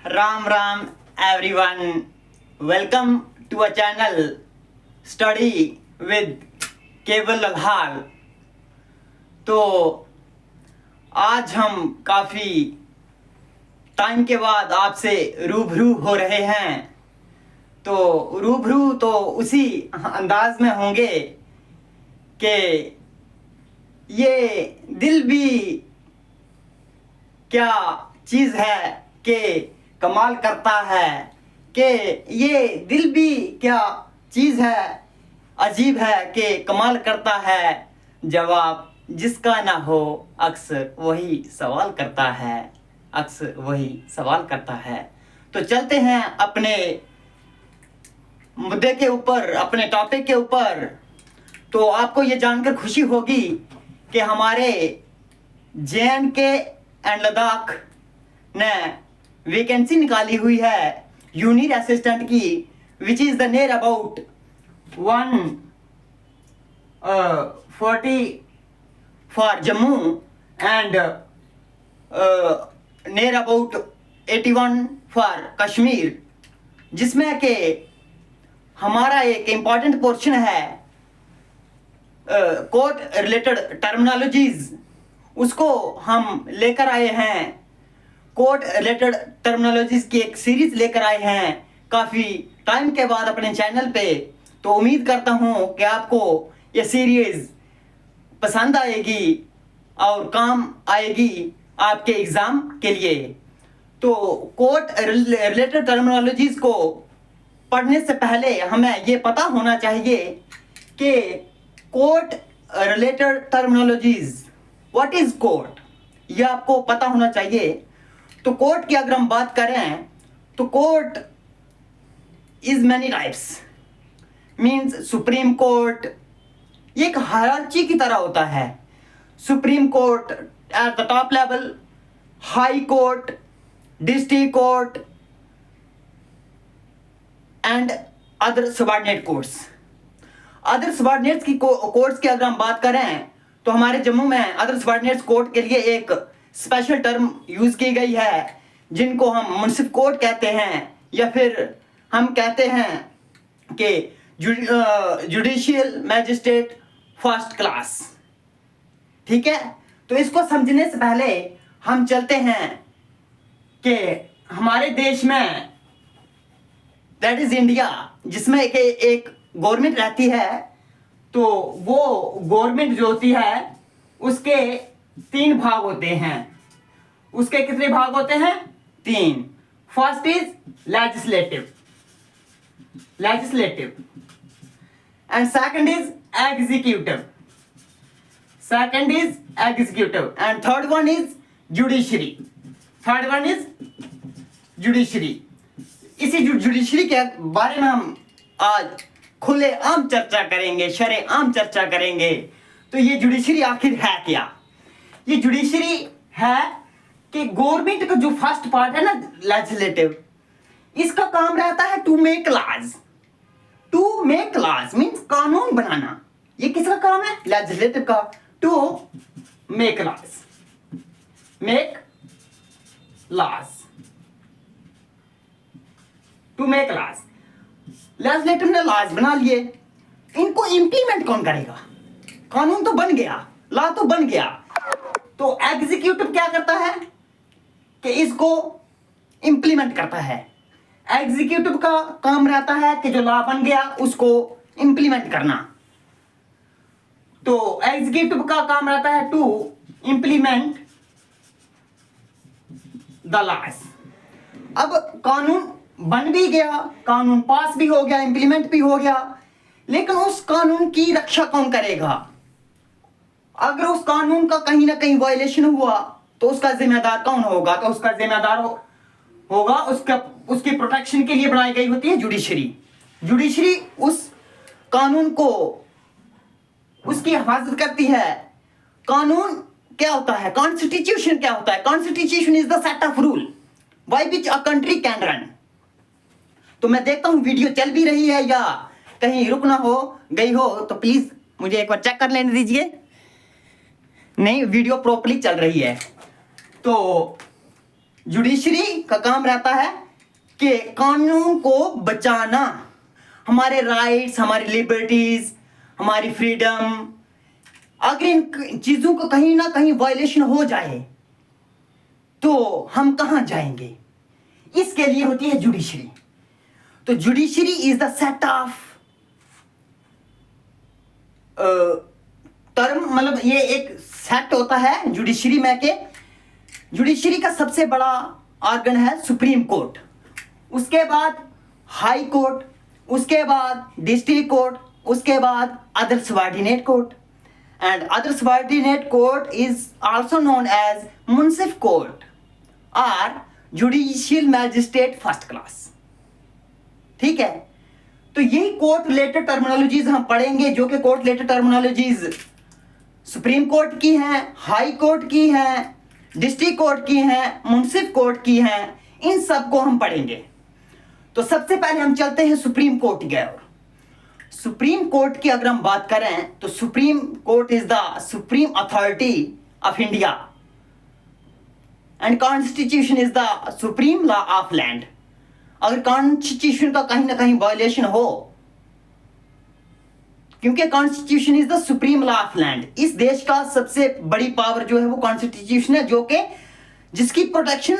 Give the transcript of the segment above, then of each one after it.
Ram Ram everyone. Welcome to a channel Study with केवल लल्हाल। तो आज हम काफ़ी टाइम के बाद आपसे रूबरू हो रहे हैं। तो रूबरू तो उसी अंदाज में होंगे कि ये दिल भी क्या चीज़ है कि कमाल करता है, कि ये दिल भी क्या चीज़ है अजीब है कि कमाल करता है। जवाब जिसका ना हो अक्सर वही सवाल करता है, अक्सर वही सवाल करता है। तो चलते हैं अपने मुद्दे के ऊपर, अपने टॉपिक के ऊपर। तो आपको ये जानकर खुशी होगी कि हमारे JNK एंड लद्दाख ने वैकेंसी निकाली हुई है यूनिट असिस्टेंट की, which is the near about 140 for Jammu and near about 81 for Kashmir, जिसमें कि हमारा एक इम्पॉर्टेंट पोर्शन है कोर्ट रिलेटेड टर्मिनोलॉजीज, उसको हम लेकर आए हैं। कोर्ट रिलेटेड टर्मिनोलॉजीज की एक सीरीज लेकर आए हैं काफ़ी टाइम के बाद अपने चैनल पे। तो उम्मीद करता हूँ कि आपको ये सीरीज पसंद आएगी और काम आएगी आपके एग्ज़ाम के लिए। तो कोर्ट रिलेटेड टर्मिनोलॉजीज को पढ़ने से पहले हमें ये पता होना चाहिए कि court related terminologies what is court, ये आपको पता होना चाहिए। तो कोर्ट की अगर हम बात करें तो court is many types, means supreme court ये एक हायरार्ची की तरह होता है। Supreme court at the top level, high court, district court and other subordinate courts. Other subordinates की कोर्ट्स की अगर हम बात करें तो हमारे जम्मू में अदर सबऑर्डिनेट्स कोर्ट के लिए एक स्पेशल टर्म यूज़ की गई है, जिनको हम मुंसिफ कोर्ट कहते हैं, या फिर हम कहते हैं कि जुडिशियल मैजिस्ट्रेट फर्स्ट क्लास। ठीक है, तो इसको समझने से पहले हम चलते हैं कि हमारे देश में, दैट इज इंडिया, जिसमें एक गवर्नमेंट रहती है। तो वो गवर्नमेंट जो होती है उसके 3 भाग होते हैं। उसके कितने भाग होते हैं? 3। First is legislative and second is executive and third one is judiciary. इसी जुडिशरी के बारे में हम आज खुले आम चर्चा करेंगे, शरे आम चर्चा करेंगे। तो ये जुडिशरी आखिर है क्या? ये जुडिशरी है कि गवर्नमेंट का जो फर्स्ट पार्ट है ना, लेजिस्लेटिव, इसका काम रहता है टू मेक लॉज मीन्स कानून बनाना। ये किसका काम है? लेजिस्लेटिव का। टू मेक लॉज लेजिस्लेटिव ने लॉज बना लिए, इनको इंप्लीमेंट कौन करेगा? कानून तो बन गया, लॉ तो बन गया, तो एग्जीक्यूटिव क्या करता है कि इसको इंप्लीमेंट करता है। एग्जीक्यूटिव का काम रहता है कि जो लॉ बन गया उसको इंप्लीमेंट करना। तो एग्जीक्यूटिव का काम रहता है टू इंप्लीमेंट द लॉज। अब कानून बन भी गया, कानून पास भी हो गया, इंप्लीमेंट भी हो गया, लेकिन उस कानून की रक्षा कौन करेगा? अगर उस कानून का कहीं ना कहीं वायलेशन हुआ तो उसका जिम्मेदार कौन होगा? तो उसका जिम्मेदार होगा उसकी प्रोटेक्शन के लिए बनाई गई होती है जुडिशरी उस कानून को, उसकी हिफाजत करती है। कानून क्या होता है? कॉन्स्टिट्यूशन क्या होता है? Constitution is the set of rule by which a country can run. तो मैं देखता हूं वीडियो चल भी रही है या कहीं रुक ना हो गई हो, तो प्लीज मुझे एक बार चेक कर लेने दीजिए। नहीं, वीडियो प्रॉपर्ली चल रही है। तो जुडिशरी का काम रहता है कि कानून को बचाना, हमारे राइट्स, हमारी लिबर्टीज, हमारी फ्रीडम, अगर इन चीजों को कहीं ना कहीं वायलेशन हो जाए तो हम कहां जाएंगे, इसके लिए होती है जुडिशरी। तो judiciary is the set of term, मतलब ये एक सेट होता है जुडिशरी में के। जुडिशरी का सबसे बड़ा ऑर्गन है सुप्रीम कोर्ट, उसके बाद हाई कोर्ट, उसके बाद डिस्ट्रिक्ट कोर्ट, उसके बाद other subordinate court, and other subordinate court is also known as munsif court और जुडिशियल मैजिस्ट्रेट फर्स्ट क्लास। ठीक है, तो यही कोर्ट रिलेटेड टर्मिनोलॉजीज हम पढ़ेंगे, जो कि court related terminologies supreme court की हैं, हाई कोर्ट की हैं, डिस्ट्रिक्ट कोर्ट की हैं, मुंसिफ कोर्ट की हैं, इन सब को हम पढ़ेंगे। तो सबसे पहले हम चलते हैं सुप्रीम कोर्ट की ओर। सुप्रीम कोर्ट की अगर हम बात करें तो supreme court is the supreme authority of India and constitution is the supreme law of land. अगर कॉन्स्टिट्यूशन का कहीं ना कहीं वायलेशन हो, क्योंकि constitution is the supreme law of land, इस देश का सबसे बड़ी पावर जो है वो कॉन्स्टिट्यूशन है, जो कि जिसकी प्रोटेक्शन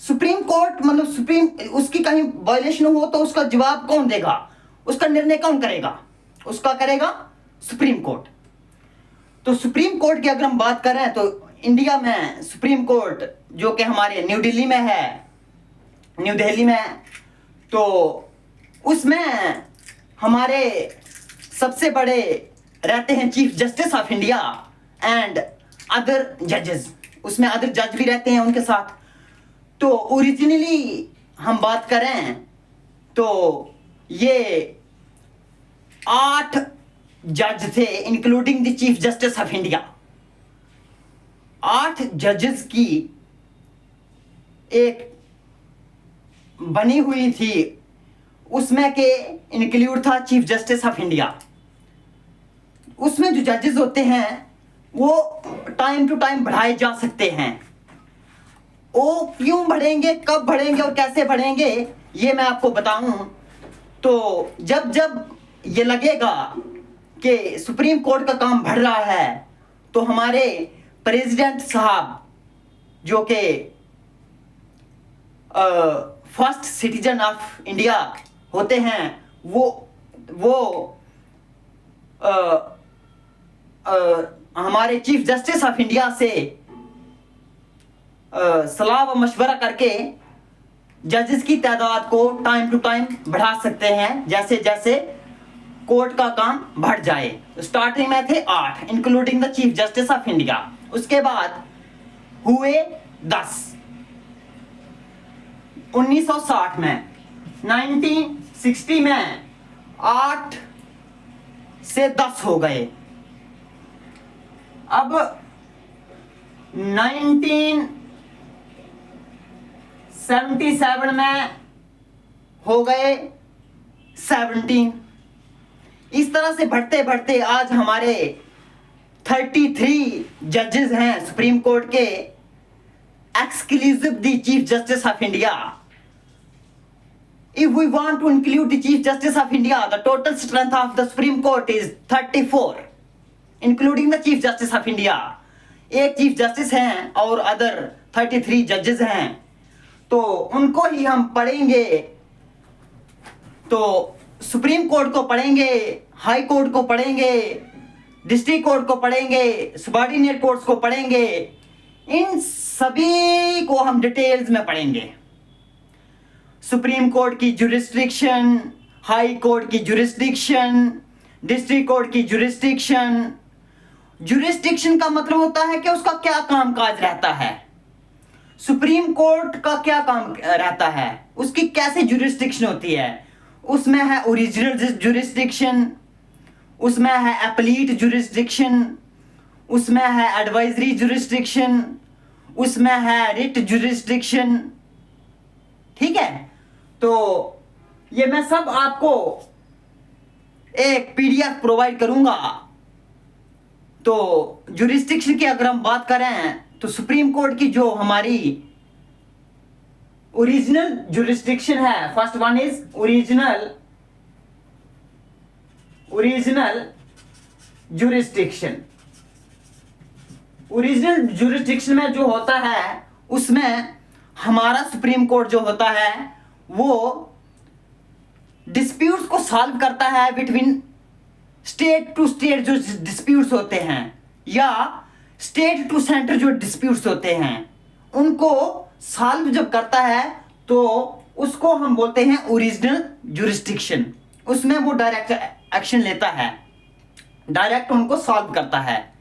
सुप्रीम कोर्ट, मतलब सुप्रीम, उसकी कहीं वायलेशन हो तो उसका जवाब कौन देगा, उसका निर्णय कौन करेगा, उसका करेगा सुप्रीम कोर्ट। तो सुप्रीम कोर्ट की अगर हम बात करें तो इंडिया में सुप्रीम कोर्ट जो कि हमारे न्यू दिल्ली में है, न्यू दिल्ली में, तो उसमें हमारे सबसे बड़े रहते हैं chief justice of India and other जजेस, उसमें अदर जज भी रहते हैं उनके साथ। तो ओरिजिनली हम बात करें तो ये 8 जज थे including the chief justice of India. 8 जजेस की एक बनी हुई थी, उसमें के इंक्लूड था चीफ जस्टिस ऑफ इंडिया। उसमें जो जजेस होते हैं वो टाइम टू टाइम बढ़ाए जा सकते हैं। वो क्यों बढ़ेंगे, कब बढ़ेंगे और कैसे बढ़ेंगे, ये मैं आपको बताऊं। तो जब जब ये लगेगा कि सुप्रीम कोर्ट का काम बढ़ रहा है तो हमारे प्रेसिडेंट साहब जो कि फर्स्ट सिटीजन ऑफ इंडिया होते हैं, वो हमारे चीफ जस्टिस ऑफ इंडिया से सलाह व मशवरा करके जजेस की तादाद को टाइम टू टाइम बढ़ा सकते हैं, जैसे जैसे कोर्ट का काम बढ़ जाए। स्टार्टिंग में थे 8 including the chief justice of India, उसके बाद हुए 10 1960 में, 1960 में 8 से 10 हो गए। अब 1977 में हो गए 17। इस तरह से बढ़ते बढ़ते आज हमारे 33 जजेस हैं सुप्रीम कोर्ट के, exclusive the Chief Justice of India. If we want to include the Chief Justice of India, the total strength of the Supreme Court is 34, including the Chief Justice of India. एक chief justice हैं और other 33 जजेस हैं, तो उनको ही हम पढ़ेंगे। तो सुप्रीम कोर्ट को पढ़ेंगे, हाई कोर्ट को पढ़ेंगे, डिस्ट्रिक्ट कोर्ट को पढ़ेंगे, सबऑर्डिनेट कोर्ट्स को पढ़ेंगे, इन सभी को हम डिटेल्स में पढ़ेंगे। सुप्रीम कोर्ट की जुरिस्डिक्शन, हाई कोर्ट की जुरिस्डिक्शन, डिस्ट्रिक्ट कोर्ट की जुरिस्डिक्शन। जुरिस्डिक्शन का मतलब होता है कि उसका क्या कामकाज रहता है, सुप्रीम कोर्ट का क्या काम रहता है, उसकी कैसे जुरिस्डिक्शन होती है। उसमें है ओरिजिनल जुरिस्डिक्शन, उसमें है अपीलीट जुरिस्डिक्शन, उसमें है एडवाइजरी जुरिस्डिक्शन, उसमें है रिट जुरिस्डिक्शन। ठीक है, तो ये मैं सब आपको एक पीडीएफ प्रोवाइड करूंगा। तो जुरिस्डिक्शन की अगर हम बात करें तो सुप्रीम कोर्ट की जो हमारी ओरिजिनल जुरिस्डिक्शन है। First one is original jurisdiction. Original jurisdiction में जो होता है उसमें हमारा सुप्रीम कोर्ट जो होता है वो डिस्प्यूट्स को सॉल्व करता है बिटवीन स्टेट टू स्टेट जो डिस्प्यूट्स होते हैं या स्टेट टू सेंटर जो डिस्प्यूट्स होते हैं उनको सॉल्व जब करता है तो उसको हम बोलते हैं ओरिजिनल जुरिस्डिक्शन। उसमें वो डायरेक्ट एक्शन लेता है, डायरेक्ट उनको सॉल्व करता है।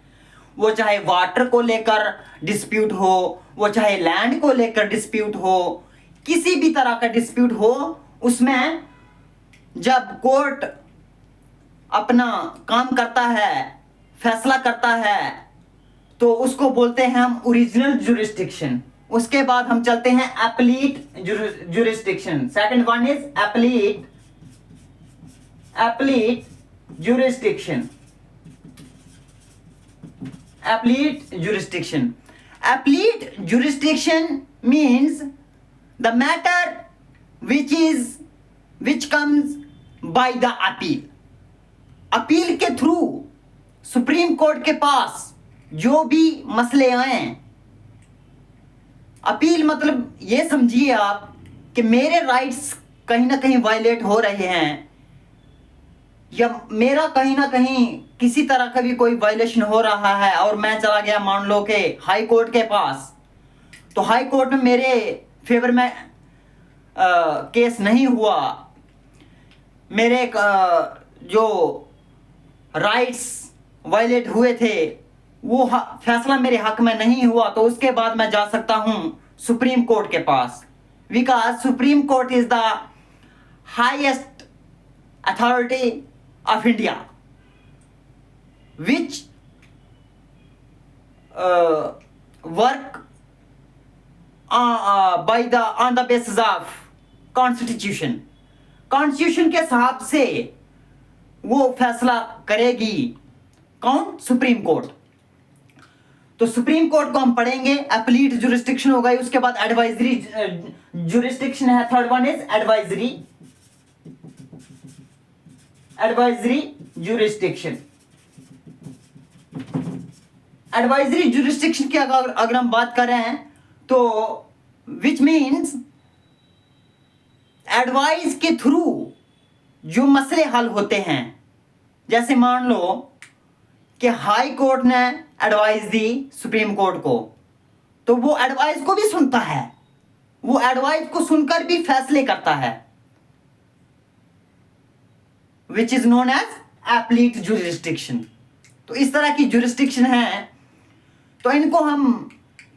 वो चाहे वाटर को लेकर डिस्प्यूट हो, वो चाहे लैंड को लेकर डिस्प्यूट हो, किसी भी तरह का डिस्प्यूट हो, उसमें जब कोर्ट अपना काम करता है, फैसला करता है, तो उसको बोलते हैं हम ओरिजिनल जुरिस्डिक्शन। उसके बाद हम चलते हैं appellate jurisdiction. Second one is appellate jurisdiction। Appellate jurisdiction means the matter which comes by the appeal। Appeal के थ्रू सुप्रीम कोर्ट के पास जो भी मसले आए, अपील मतलब ये समझिए आप कि मेरे राइट्स कहीं ना कहीं वायलेट हो रहे हैं या मेरा कहीं ना कहीं किसी तरह का भी कोई वायलेशन हो रहा है और मैं चला गया मान लो कि हाई कोर्ट के पास, तो हाई कोर्ट में मेरे फेवर में केस नहीं हुआ, मेरे जो राइट्स वायलेट हुए थे वो फैसला मेरे हक में नहीं हुआ, तो उसके बाद मैं जा सकता हूं सुप्रीम कोर्ट के पास। Because supreme court is the highest authority of India which work on the basis of constitution। Constitution के हिसाब से वो फैसला करेगी कौन? Supreme court. तो सुप्रीम कोर्ट को हम पढ़ेंगे, एप्लीट जुरिस्डिक्शन हो गई, उसके बाद एडवाइजरी जुरिस्डिक्शन है। Third one is advisory jurisdiction. Advisory jurisdiction की अगर हम बात करें तो विच मीन्स एडवाइस के थ्रू जो मसले हल होते हैं। जैसे मान लो कि हाई कोर्ट ने एडवाइस दी सुप्रीम कोर्ट को, तो वो एडवाइस को भी सुनता है, वो एडवाइस को सुनकर भी फैसले करता है, which is known as appellate jurisdiction। तो इस तरह की जुरिस्डिक्शन है, तो इनको हम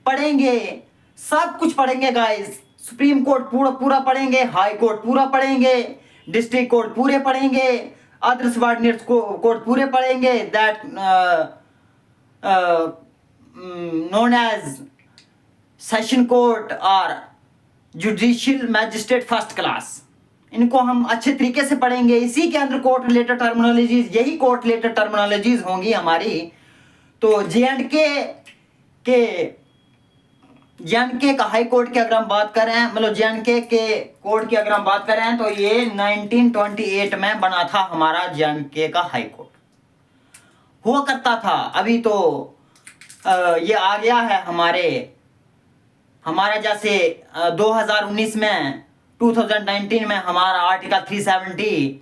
पढ़ेंगे, सब कुछ पढ़ेंगे गाइस। सुप्रीम कोर्ट पूरा पढ़ेंगे, हाई कोर्ट पूरा पढ़ेंगे, डिस्ट्रिक्ट कोर्ट पूरे पढ़ेंगे, अदर सबऑर्डिनेट कोर्ट पूरे पढ़ेंगे, that known as session court और जुडिशियल मैजिस्ट्रेट फर्स्ट क्लास। इनको हम अच्छे तरीके से पढ़ेंगे। इसी के अंदर कोर्ट रिलेटेड टर्मिनोलॉजीज, यही कोर्ट रिलेटेड टर्मिनोलॉजीज होंगी हमारी। तो जे.एंड.के का हाई कोर्ट की अगर हम बात करें, मतलब जे.एंड.के के कोर्ट की अगर हम बात करें तो ये 1928 में बना था हमारा जे.एंड.के का हाई कोर्ट हुआ करता था। अभी तो ये आ गया है हमारे जैसे 2019 में 2019 में हमारा आर्टिकल 370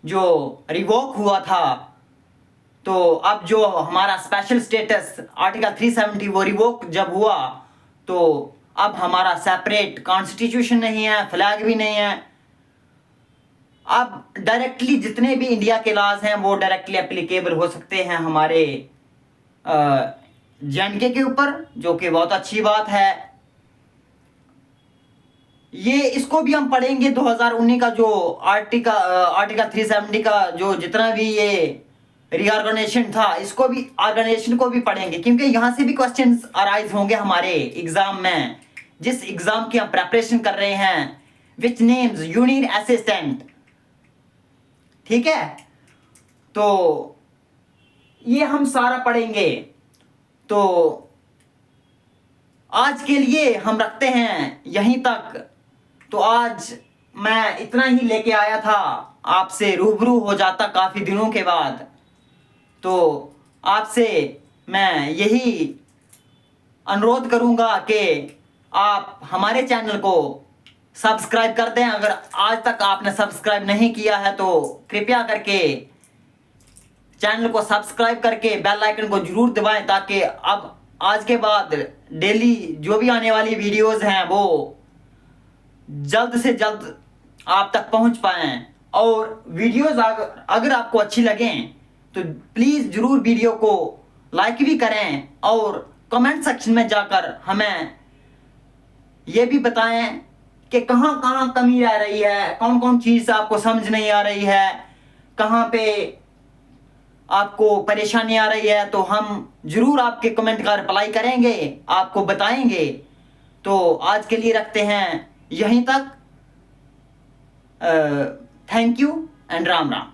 जो रिवोक हुआ था, तो अब जो हमारा स्पेशल स्टेटस आर्टिकल 370 वो रिवोक जब हुआ, तो अब हमारा सेपरेट कॉन्स्टिट्यूशन नहीं है, फ्लैग भी नहीं है। अब डायरेक्टली जितने भी इंडिया के लॉज हैं वो डायरेक्टली एप्लीकेबल हो सकते हैं हमारे जे.एंड.के के ऊपर, जो कि बहुत अच्छी बात है। ये इसको भी हम पढ़ेंगे 2019 का जो आर्टिकल 370 का जो जितना भी ये रीऑर्गेनाइजेशन था, इसको भी ऑर्गेनाइजेशन को भी पढ़ेंगे, क्योंकि यहाँ से भी क्वेश्चंस अराइज होंगे हमारे एग्जाम में, जिस एग्जाम की हम प्रेपरेशन कर रहे हैं, विच नेम्स यूनियन असिस्टेंट। ठीक है, तो ये हम सारा पढ़ेंगे। तो आज के लिए हम रखते हैं यहीं तक। तो आज मैं इतना ही लेके आया था, आपसे रूबरू हो जाता काफ़ी दिनों के बाद। तो आपसे मैं यही अनुरोध करूंगा कि आप हमारे चैनल को सब्सक्राइब कर दें। अगर आज तक आपने सब्सक्राइब नहीं किया है तो कृपया करके चैनल को सब्सक्राइब करके बेल आइकन को जरूर दबाएं, ताकि अब आज के बाद डेली जो भी आने वाली वीडियोस हैं वो जल्द से जल्द आप तक पहुंच पाएं। और वीडियोस अगर आपको अच्छी लगें तो प्लीज़ ज़रूर वीडियो को लाइक भी करें और कमेंट सेक्शन में जाकर हमें ये भी बताएं कि कहाँ कहाँ कमी आ रही है, कौन कौन चीज़ आपको समझ नहीं आ रही है, कहाँ पे आपको परेशानी आ रही है। तो हम ज़रूर आपके कमेंट का रिप्लाई करेंगे, आपको बताएंगे। तो आज के लिए रखते हैं यहीं तक। Thank you and Ram Ram.